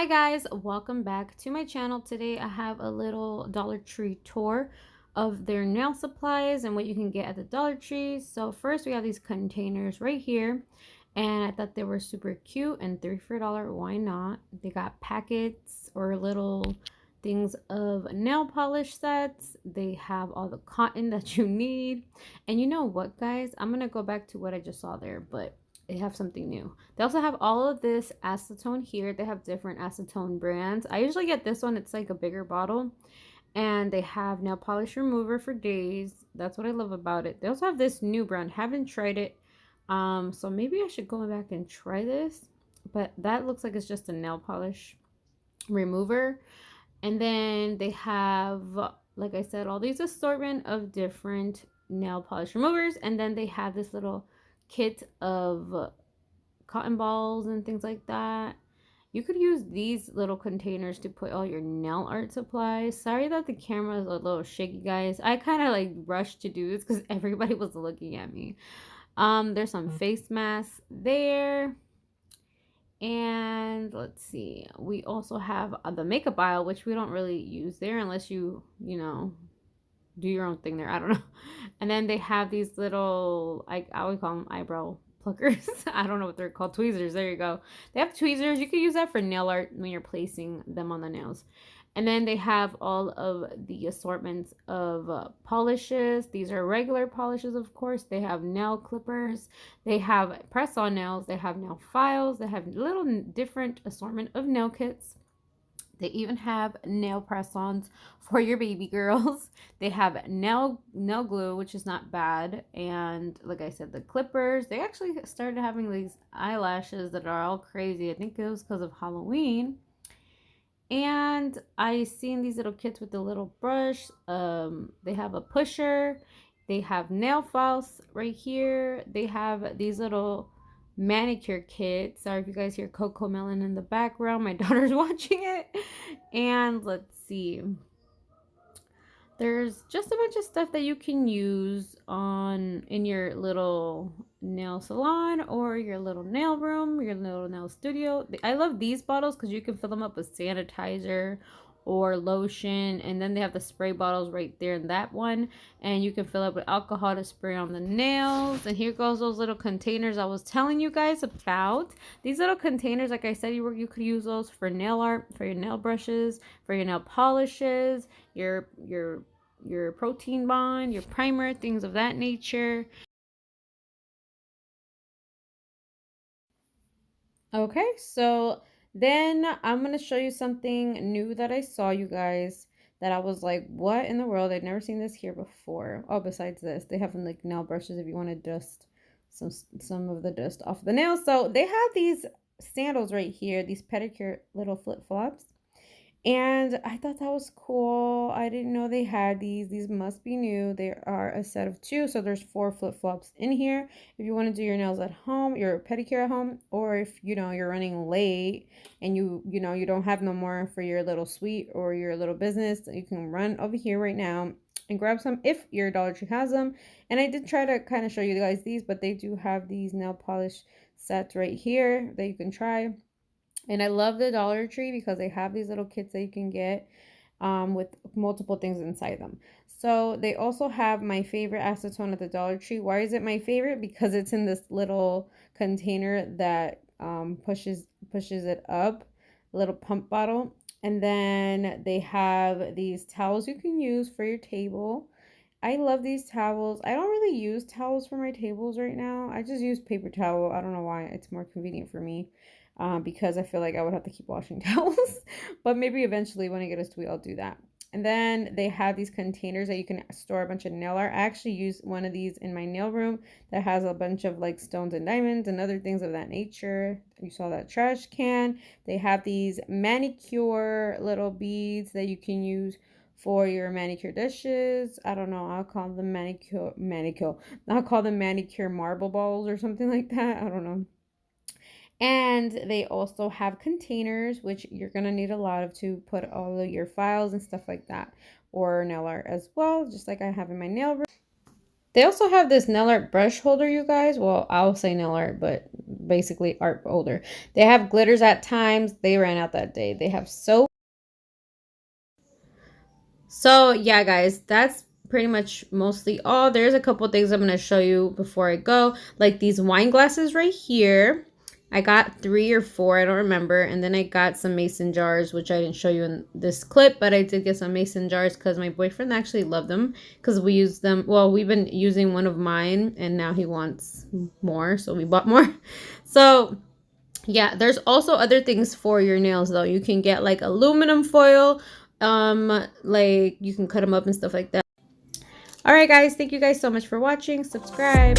Hi guys, welcome back to my channel. Today I have a little Dollar Tree tour of their nail supplies and what you can get at the Dollar Tree. So first we have these containers right here, and I thought they were super cute and 3 for $1. Why not? They got packets or little things of nail polish sets. They have all the cotton that you need. And you know what, guys? I'm gonna go back to what I just saw there, but they have something new. They also have all of this acetone here. They have different acetone brands. I usually get this one. It's like a bigger bottle. And they have nail polish remover for days. That's what I love about it. They also have this new brand. Haven't tried it. So maybe I should go back and try this. But that looks like it's just a nail polish remover. And then they have, like I said, all these assortment of different nail polish removers. And then they have this little kit of cotton balls and things like that. You could use these little containers to put all your nail art supplies. Sorry that the camera is a little shaky, guys. I kind of like rushed to do this because everybody was looking at me. There's some face masks there. And let's see, we also have the makeup aisle, which we don't really use there unless you know, do your own thing there. I don't know. And then they have these little, I would call them eyebrow pluckers. I don't know what they're called. Tweezers. There you go. They have tweezers. You can use that for nail art when you're placing them on the nails. And then they have all of the assortments of polishes. These are regular polishes, of course. They have nail clippers. They have press-on nails. They have nail files. They have little different assortment of nail kits. They even have nail press-ons for your baby girls. They have nail glue, which is not bad. And like I said, the clippers. They actually started having these eyelashes that are all crazy. I think it was because of Halloween. And I seen these little kits with the little brush. They have a pusher. They have nail files right here. They have these little manicure kit. Sorry if you guys hear Coco Melon in the background. My daughter's watching it. And let's see. There's just a bunch of stuff that you can use in your little nail salon or your little nail room, your little nail studio. I love these bottles because you can fill them up with sanitizer or lotion, and then they have the spray bottles right there in that one, and you can fill up with alcohol to spray on the nails. And here goes those little containers I was telling you guys about. These little containers, like I said, you could use those for nail art, for your nail brushes, for your nail polishes, your protein bond, your primer, things of that nature. Okay, so then I'm going to show you something new that I saw, you guys, that I was like, what in the world? I've never seen this here before. Oh, besides this, they have like nail brushes if you want to dust some of the dust off the nails. So they have these sandals right here, these pedicure little flip-flops. And I thought that was cool. I didn't know they had these. These must be new. They are a set of 2, so there's 4 flip-flops in here. If you want to do your nails at home, your pedicure at home, or if, you know, you're running late and you don't have no more for your little suite or your little business, you can run over here right now and grab some if your Dollar Tree has them. And I did try to kind of show you guys these, but they do have these nail polish sets right here that you can try. And I love the Dollar Tree because they have these little kits that you can get with multiple things inside them. So they also have my favorite acetone at the Dollar Tree. Why is it my favorite? Because it's in this little container that pushes it up, a little pump bottle. And then they have these towels you can use for your table. I love these towels. I don't really use towels for my tables right now. I just use paper towel. I don't know why. It's more convenient for me. Because I feel like I would have to keep washing towels. But maybe eventually when I get a suite, I'll do that. And then they have these containers that you can store a bunch of nail art. I actually use one of these in my nail room that has a bunch of like stones and diamonds and other things of that nature. You saw that trash can. They have these manicure little beads that you can use for your manicure dishes. I don't know. I'll call them manicure. I'll call them manicure marble balls or something like that. I don't know. And they also have containers, which you're going to need a lot of to put all of your files and stuff like that, or nail art as well, just like I have in my nail room. They also have this nail art brush holder, you guys. Well, I'll say nail art, but basically art holder. They have glitters at times. They ran out that day. They have soap. So yeah, guys, that's pretty much mostly all. There's a couple things I'm going to show you before I go. Like these wine glasses right here. I got 3 or 4, I don't remember. And then I got some mason jars, which I didn't show you in this clip, but I did get some mason jars because my boyfriend actually loved them because we used them. Well, we've been using one of mine and now he wants more, so we bought more. So yeah, there's also other things for your nails though. You can get like aluminum foil, like you can cut them up and stuff like that. All right, guys, thank you guys so much for watching. Subscribe.